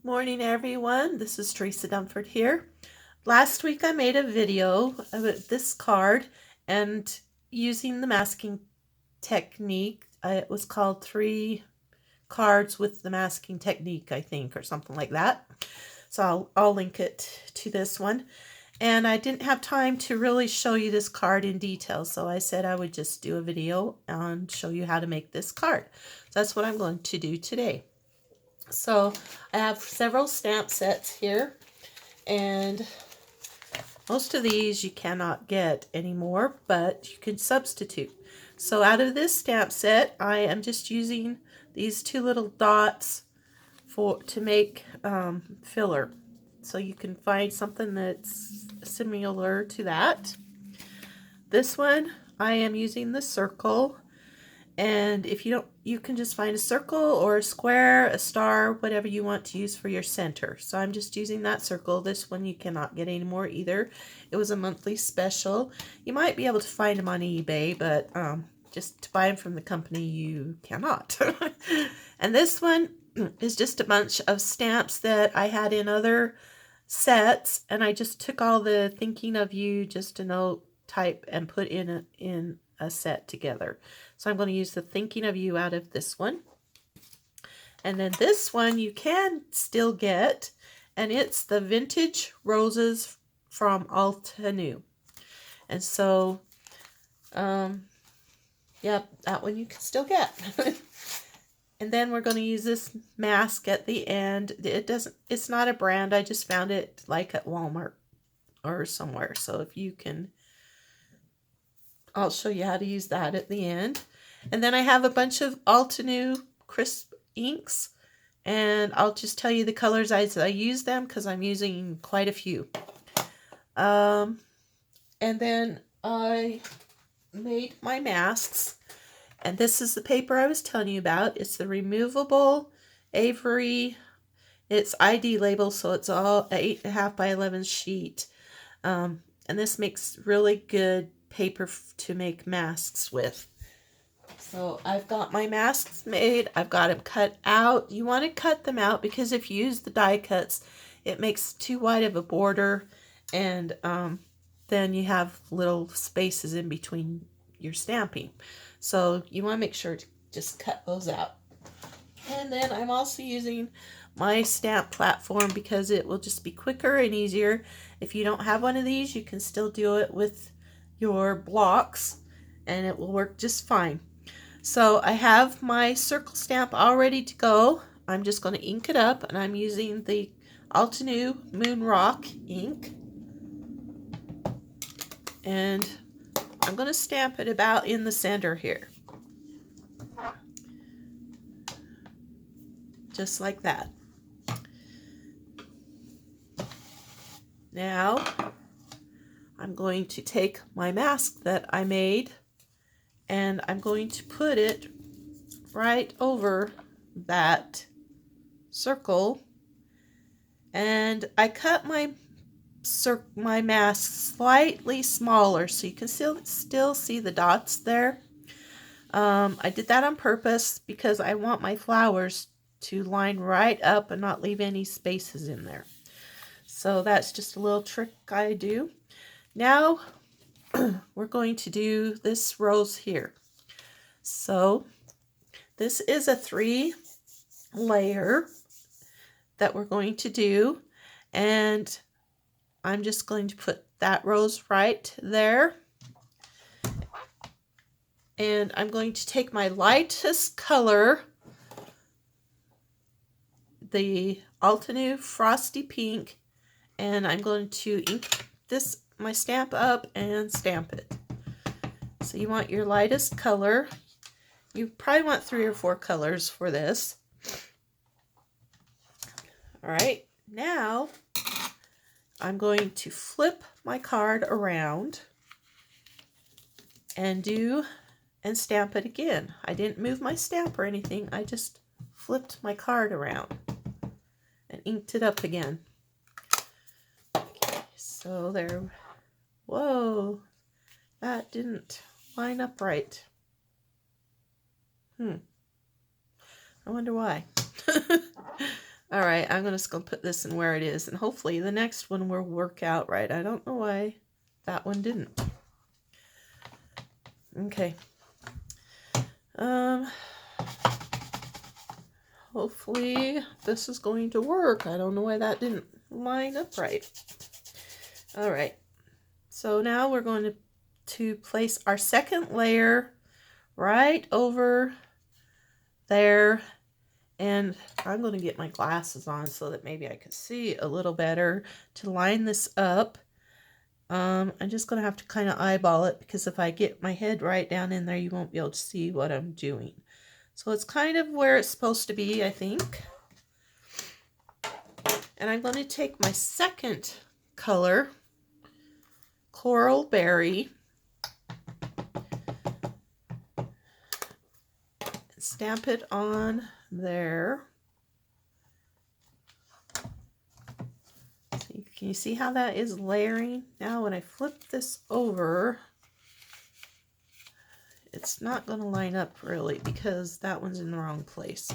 Morning everyone, this is Teresa Dunford here. Last week I made a video about this card and using the masking technique. It was called 3 cards with the masking technique, I think, or something like that. So I'll link it to this one. And I didn't have time to really show you this card in detail, so I said I would just do a video and show you how to make this card. So that's what I'm going to do today. So I have several stamp sets here, and most of these you cannot get anymore, but you can substitute. So out of this stamp set, I am just using these 2 little dots to make filler. So you can find something that's similar to that. This one, I am using the circle. And if you don't, you can just find a circle or a square, a star, whatever you want to use for your center. So I'm just using that circle. This one you cannot get anymore either. It was a monthly special. You might be able to find them on eBay, but just to buy them from the company, you cannot. And this one is just a bunch of stamps that I had in other sets, and I just took all the thinking of you, just a note type, and put in a set together. So I'm going to use the thinking of you out of this one. And then this one you can still get, and it's the vintage roses from Altenew. And so yeah, that one you can still get. And then we're going to use this mask at the end. It's not a brand, I just found it like at Walmart or somewhere. So if you can, I'll show you how to use that at the end. And then I have a bunch of Altenew crisp inks, and I'll just tell you the colors as I use them because I'm using quite a few. And then I made my masks, and this is the paper I was telling you about. It's the removable Avery. It's ID label, so it's all 8.5 by 11 sheet. And this makes really good paper to make masks with. So I've got my masks made. I've got them cut out. You want to cut them out because if you use the die cuts, it makes too wide of a border, and then you have little spaces in between your stamping. So you want to make sure to just cut those out. And then I'm also using my stamp platform because it will just be quicker and easier. If you don't have one of these, you can still do it with your blocks and it will work just fine. So I have my circle stamp all ready to go. I'm just going to ink it up, and I'm using the Altenew Moon Rock ink. And I'm going to stamp it about in the center here. Just like that. Now I'm going to take my mask that I made, and I'm going to put it right over that circle. And I cut my mask slightly smaller so you can still see the dots there. I did that on purpose because I want my flowers to line right up and not leave any spaces in there. So that's just a little trick I do. Now we're going to do this rose here. So this is a 3-layer that we're going to do, and I'm just going to put that rose right there. And I'm going to take my lightest color, the Altenew Frosty Pink, and I'm going to ink my stamp up and stamp it. So you want your lightest color. You probably want 3 or 4 colors for this. All right, now I'm going to flip my card around and stamp it again. I didn't move my stamp or anything. I just flipped my card around and inked it up again. Okay, so there. Whoa, that didn't line up right. I wonder why. All right, I'm just going to put this in where it is, and hopefully the next one will work out right. I don't know why that one didn't. Okay. Hopefully this is going to work. I don't know why that didn't line up right. All right. So now we're going to place our second layer right over there. And I'm going to get my glasses on so that maybe I can see a little better to line this up. I'm just going to have to kind of eyeball it, because if I get my head right down in there, you won't be able to see what I'm doing. So it's kind of where it's supposed to be, I think. And I'm going to take my second color, Coral Berry, and stamp it on there. So can you see how that is layering? Now when I flip this over, it's not going to line up really because that one's in the wrong place.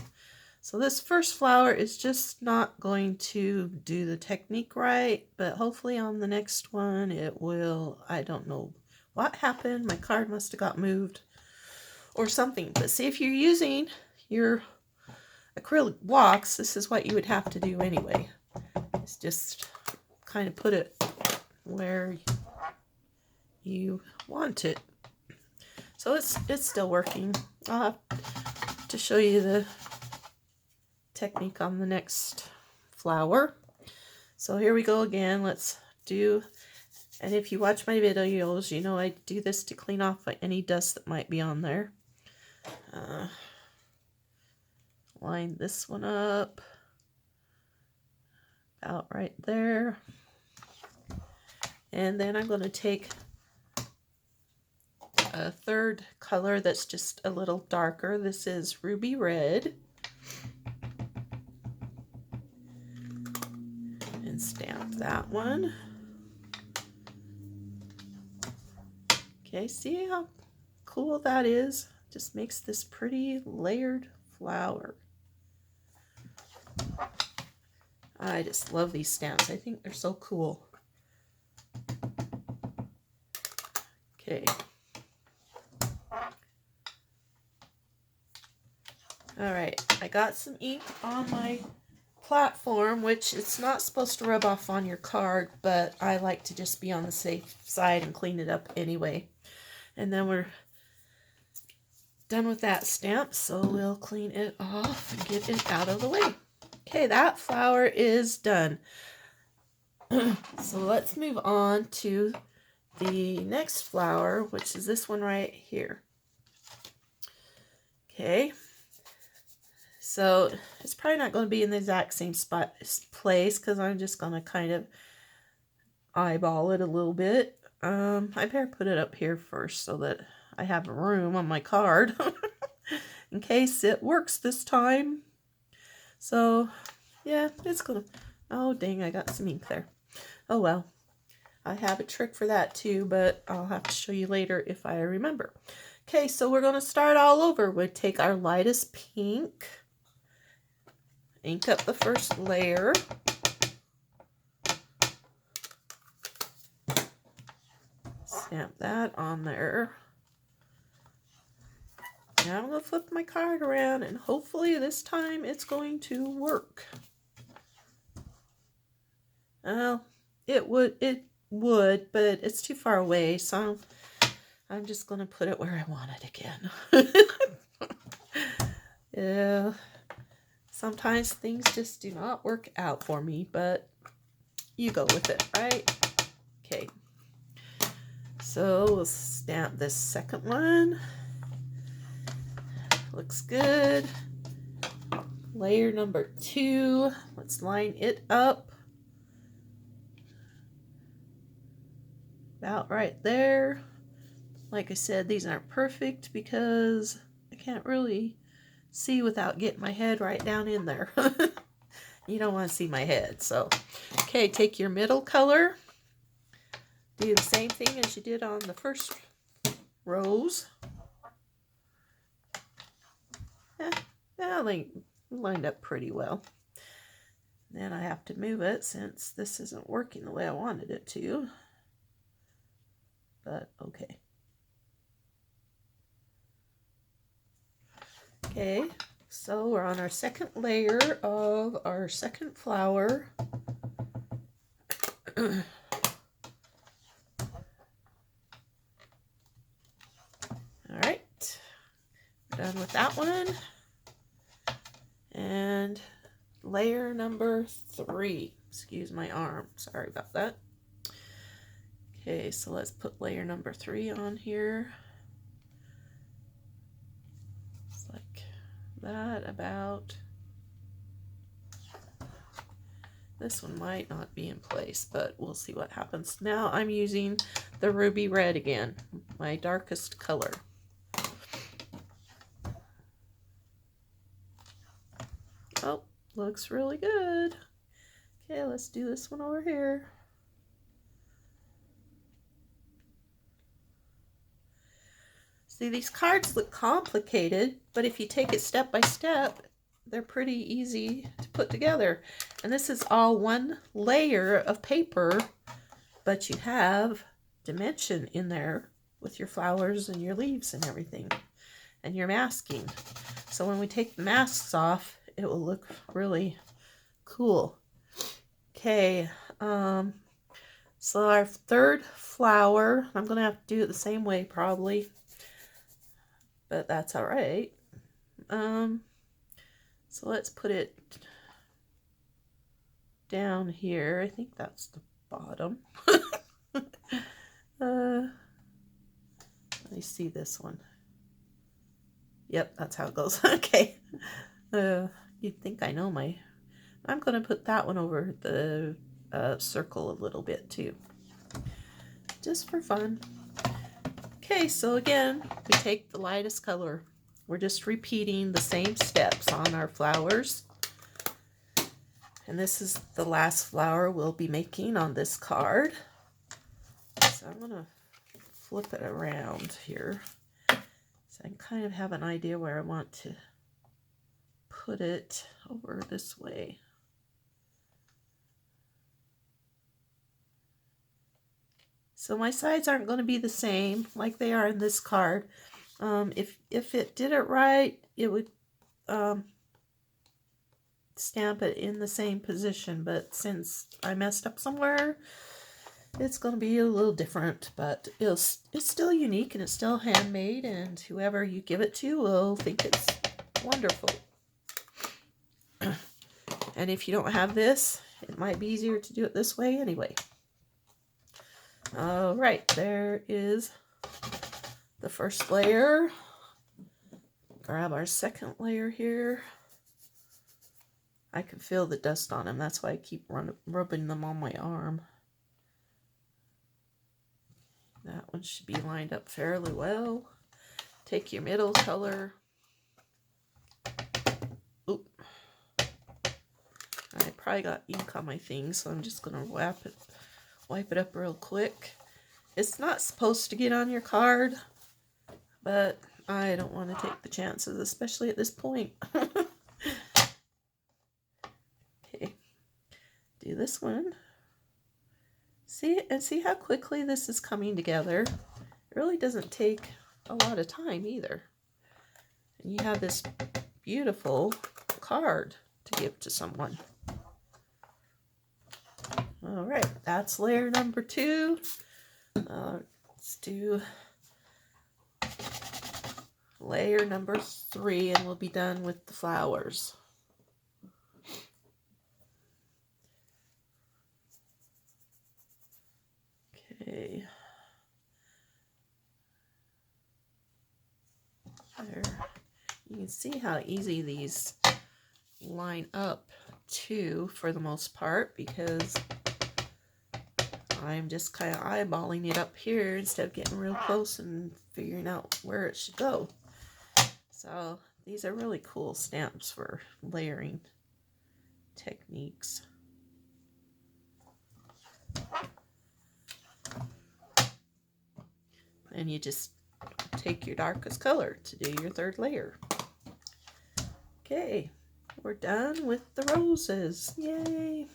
So this first flower is just not going to do the technique right, but hopefully on the next one it will. I don't know what happened. My card must have got moved or something. But see, if you're using your acrylic blocks, this is what you would have to do anyway. It's just kind of put it where you want it. So it's still working. I'll have to show you the technique on the next flower. So here we go again. Let's do, and if you watch my videos, you know I do this to clean off any dust that might be on there. Line this one up about right there. And then I'm going to take a third color that's just a little darker. This is Ruby Red. And stamp that one. Okay, see how cool that is? Just makes this pretty layered flower. I just love these stamps. I think they're so cool. Okay. All right, I got some ink on my platform, which it's not supposed to rub off on your card, but I like to just be on the safe side and clean it up anyway. And then we're done with that stamp, so we'll clean it off and get it out of the way. Okay, that flower is done. So let's move on to the next flower, which is this one right here. Okay, so it's probably not going to be in the exact same place because I'm just going to kind of eyeball it a little bit. I better put it up here first so that I have room on my card in case it works this time. So yeah, it's gonna, oh dang, I got some ink there. Oh well, I have a trick for that too, but I'll have to show you later if I remember. Okay, so we're gonna start all over. We'll take our lightest pink, ink up the first layer, stamp that on there. Now I'm going to flip my card around and hopefully this time it's going to work. Well, it would, but it's too far away, so I'm just going to put it where I want it again. Yeah, sometimes things just do not work out for me, but you go with it, right? Okay, so we'll stamp this second one. Looks good. Layer number 2. Let's line it up. About right there. Like I said, these aren't perfect because I can't really see without getting my head right down in there. You don't want to see my head, so. Okay, take your middle color. Do the same thing as you did on the first rows. Yeah, lined up pretty well. Then I have to move it since this isn't working the way I wanted it to. But okay. Okay, so we're on our second layer of our second flower. All right, done with that one. And layer number 3. Excuse my arm, sorry about that. Okay, so let's put layer number 3 on here. It's like that about. This one might not be in place, but we'll see what happens. Now I'm using the ruby red again, my darkest color. Oh, looks really good. Okay, let's do this one over here. See, these cards look complicated, but if you take it step by step, they're pretty easy to put together. And this is all one layer of paper, but you have dimension in there with your flowers and your leaves and everything, and your masking. So when we take the masks off, it will look really cool. Okay, so our third flower, I'm gonna have to do it the same way probably, but that's all right. So let's put it down here. I think that's the bottom. Let me see this one. Yep, that's how it goes. Okay. You'd think I know my... I'm going to put that one over the circle a little bit too, just for fun. Okay, so again, we take the lightest color. We're just repeating the same steps on our flowers. And this is the last flower we'll be making on this card. So I'm going to flip it around here so I can kind of have an idea where I want to put it over this way. So my sides aren't going to be the same like they are in this card. If it did it right, it would stamp it in the same position, but since I messed up somewhere, it's going to be a little different, but it's still unique and it's still handmade, and whoever you give it to will think it's wonderful. And if you don't have this, it might be easier to do it this way anyway. All right, there is the first layer. Grab our second layer here. I can feel the dust on them. That's why I keep rubbing them on my arm. That one should be lined up fairly well. Take your middle color. Oop. I probably got ink on my thing, so I'm just going to wipe it up real quick. It's not supposed to get on your card, but I don't want to take the chances, especially at this point. Okay, do this one. See how quickly this is coming together. It really doesn't take a lot of time either. And you have this beautiful card to give to someone. All right, that's layer number 2. Let's do layer number 3 and we'll be done with the flowers. Okay. There. You can see how easy these line up too, for the most part, because I'm just kind of eyeballing it up here instead of getting real close and figuring out where it should go. So these are really cool stamps for layering techniques. And you just take your darkest color to do your third layer. Okay, we're done with the roses. Yay!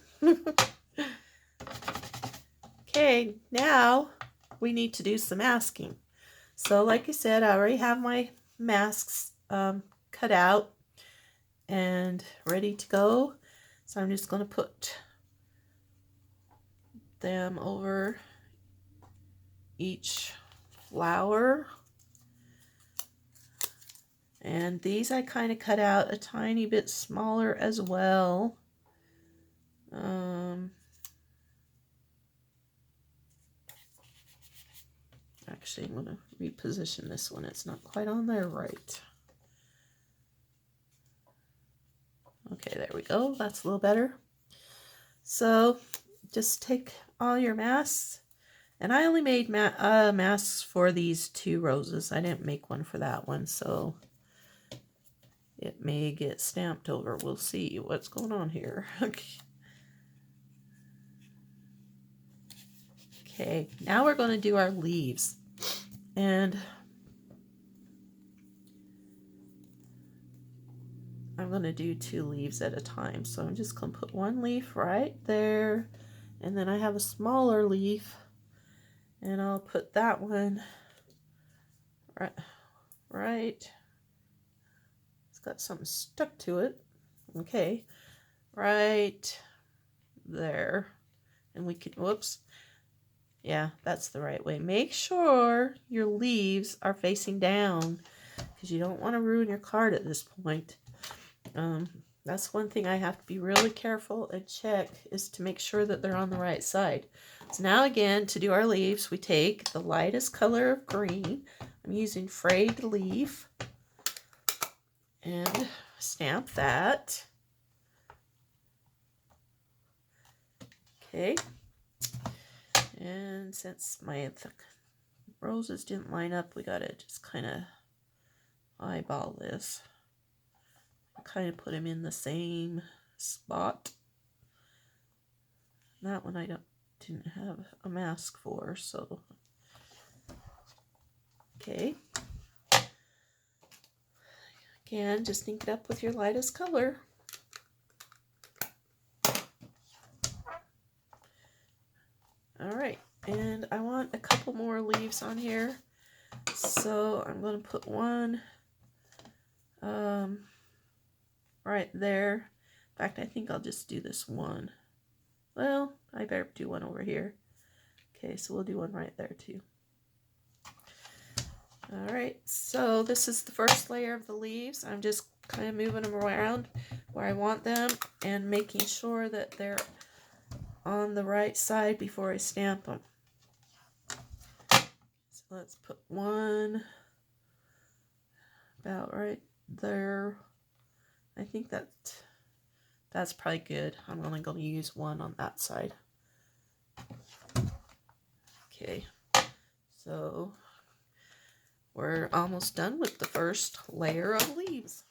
Okay, now we need to do some masking. So like I said, I already have my masks cut out and ready to go. So I'm just going to put them over each flower. And these I kind of cut out a tiny bit smaller as well. Actually, I'm going to reposition this one. It's not quite on there right. Okay, there we go. That's a little better. So just take all your masks. And I only made masks for these 2 roses. I didn't make one for that one, so it may get stamped over. We'll see what's going on here. Okay, now we're going to do our leaves. And I'm going to do 2 leaves at a time. So I'm just going to put 1 leaf right there. And then I have a smaller leaf. And I'll put that one right. It's got something stuck to it. Okay, right there. And we can, whoops. Yeah, that's the right way. Make sure your leaves are facing down because you don't want to ruin your card at this point. That's one thing I have to be really careful and check, is to make sure that they're on the right side. So now again, to do our leaves, we take the lightest color of green. I'm using frayed leaf and stamp that. Okay. And since my roses didn't line up, we gotta just kind of eyeball this. Kind of put them in the same spot. That one I didn't have a mask for, so okay. Again, just ink it up with your lightest color. All right, and I want a couple more leaves on here, so I'm going to put one right there. In fact, I think I'll just do this one. Well, I better do one over here. Okay, so we'll do one right there too. All right, so this is the first layer of the leaves. I'm just kind of moving them around where I want them and making sure that they're on the right side before I stamp them. So let's put one about right there. I think that's probably good. I'm only going to use one on that side. Okay, so we're almost done with the first layer of leaves.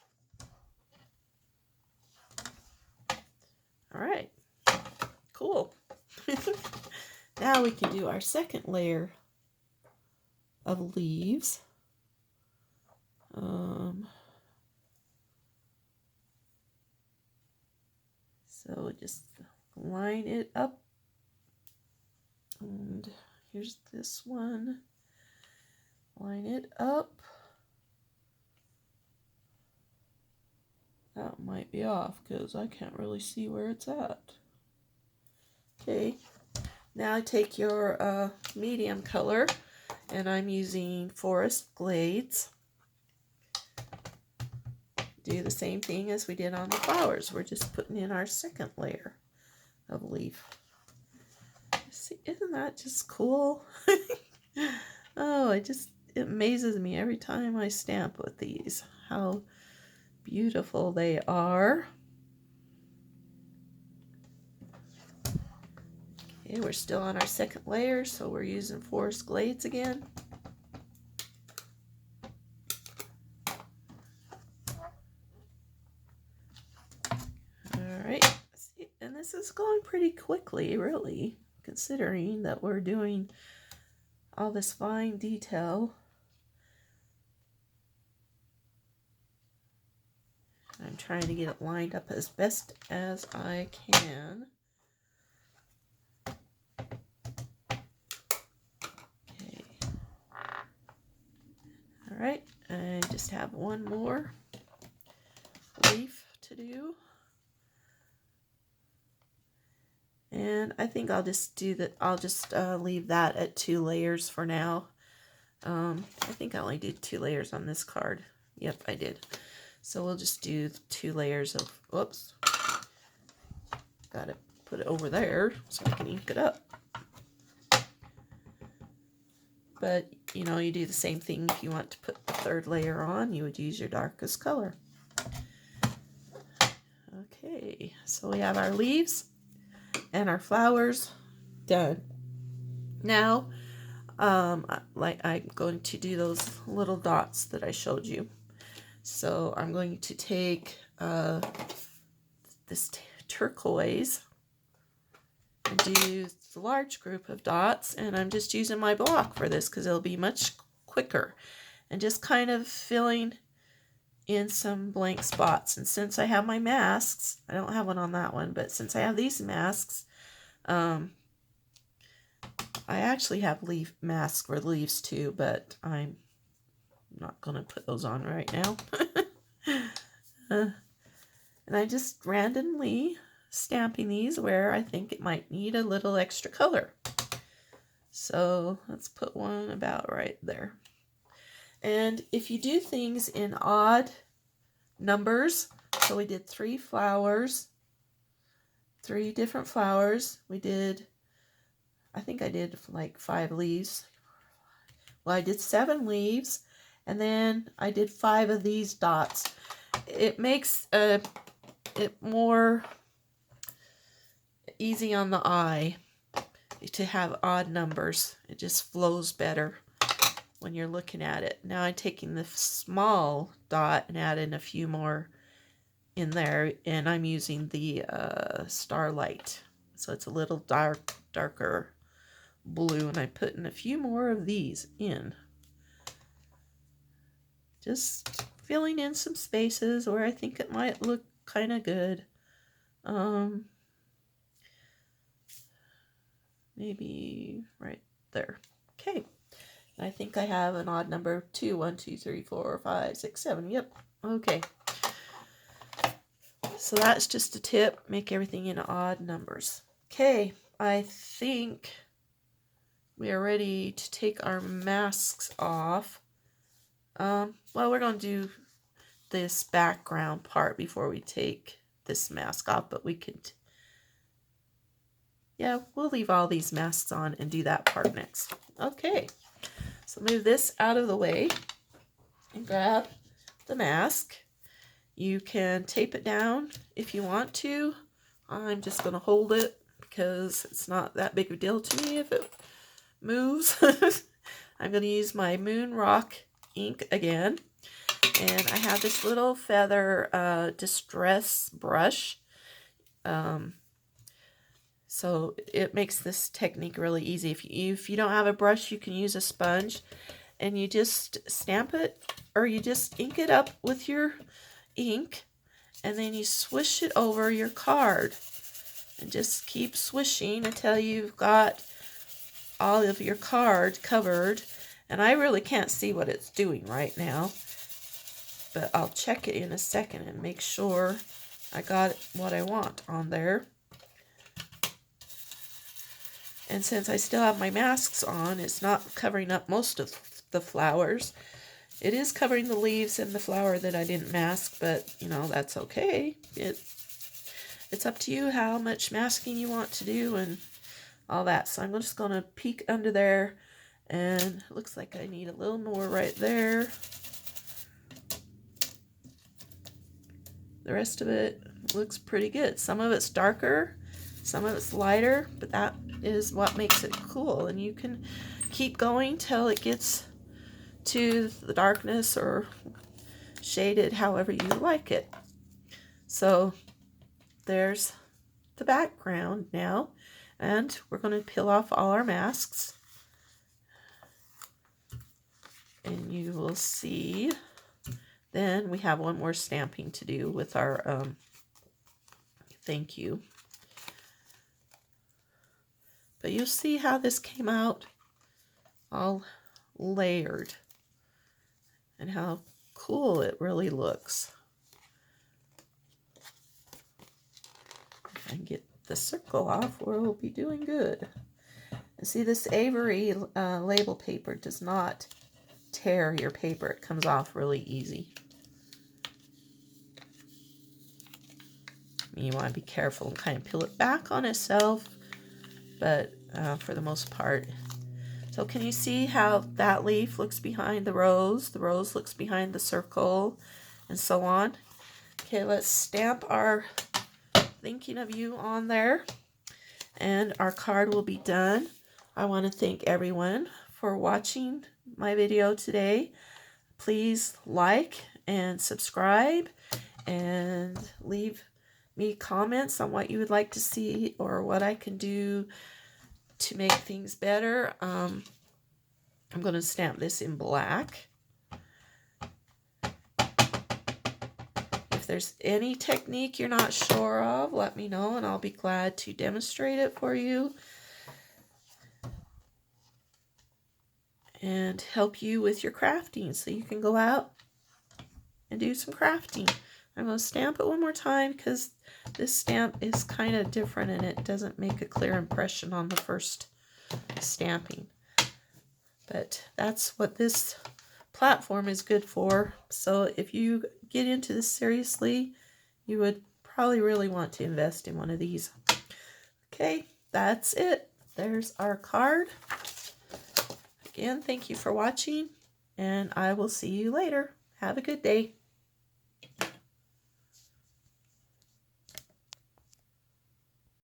All right, cool. Now we can do our second layer of leaves. So just line it up, and here's this one. Line it up. That might be off because I can't really see where it's at. Okay, now take your medium color, and I'm using Forest Glades. Do the same thing as we did on the flowers. We're just putting in our second layer of leaf. See, isn't that just cool? Oh, it amazes me every time I stamp with these, how beautiful they are. Okay, we're still on our second layer, so we're using Forest Glades again. Alright, and this is going pretty quickly, really, considering that we're doing all this fine detail. I'm trying to get it lined up as best as I can. Okay. All right, I just have one more leaf to do. And I think I'll just do that. I'll just leave that at 2 layers for now. I think I only did 2 layers on this card. Yep, I did. So we'll just do 2 layers of, whoops. Got to put it over there so I can ink it up. But, you know, you do the same thing if you want to put the 3rd layer on. You would use your darkest color. Okay, so we have our leaves and our flowers done. Now, like I'm going to do those little dots that I showed you. So I'm going to take this turquoise and do the large group of dots, and I'm just using my block for this because it'll be much quicker, and just kind of filling in some blank spots. And since I have my masks, I don't have one on that one, but since I have these masks, I actually have leaf masks for leaves too, but I'm not going to put those on right now. And I just randomly stamping these where I think it might need a little extra color. So let's put one about right there. And if you do things in odd numbers, so we did 3 flowers, 3 different flowers. We did, I think I did like 5 leaves. Well, I did 7 leaves, and then I did 5 of these dots. It makes it more easy on the eye to have odd numbers. It just flows better when you're looking at it. Now I'm taking the small dot and adding a few more in there, and I'm using the Starlight, so it's a little darker blue, and I'm putting a few more of these in, just filling in some spaces where I think it might look kind of good. Maybe right there. Okay, I think I have an odd number 2. 1, 2, 3, 4, 5, 6, 7. Yep. Okay. So that's just a tip. Make everything in odd numbers. Okay, I think we are ready to take our masks off. Well, we're going to do this background part before we take this mask off, but we could, yeah, we'll leave all these masks on and do that part next. Okay, so move this out of the way and grab the mask. You can tape it down if you want to. I'm just going to hold it because it's not that big of a deal to me if it moves. I'm going to use my Moon Rock ink again. And I have this little feather distress brush. So it makes this technique really easy. If you don't have a brush, you can use a sponge. And you just stamp it, or you just ink it up with your ink, and then you swish it over your card, and just keep swishing until you've got all of your card covered. And I really can't see what it's doing right now, but I'll check it in a second and make sure I got what I want on there. And since I still have my masks on, it's not covering up most of the flowers. It is covering the leaves and the flower that I didn't mask, but, you know, that's okay. It's up to you how much masking you want to do and all that. So I'm just going to peek under there, and it looks like I need a little more right there. The rest of it looks pretty good. Some of it's darker, some of it's lighter, but that is what makes it cool. And you can keep going till it gets to the darkness or shaded however you like it. So there's the background now, and we're going to peel off all our masks, and you will see Then we have one more stamping to do with our thank you. But you'll see how this came out all layered and how cool it really looks. If I can get the circle off, we'll be doing good. And see, this Avery label paper does not tear your paper. It comes off really easy. You want to be careful and kind of peel it back on itself, but for the most part. So can you see how that leaf looks behind the rose looks behind the circle, and so on? Okay, let's stamp our thinking of you on there, and our card will be done. I want to thank everyone for watching my video today. Please like and subscribe and leave me comments on what you would like to see or what I can do to make things better. I'm going to stamp this in black. If there's any technique you're not sure of, let me know and I'll be glad to demonstrate it for you and help you with your crafting so you can go out and do some crafting. I'm going to stamp it one more time because this stamp is kind of different and it doesn't make a clear impression on the first stamping. But that's what this platform is good for. So if you get into this seriously, you would probably really want to invest in one of these. Okay, that's it. There's our card. Again, thank you for watching, and I will see you later. Have a good day.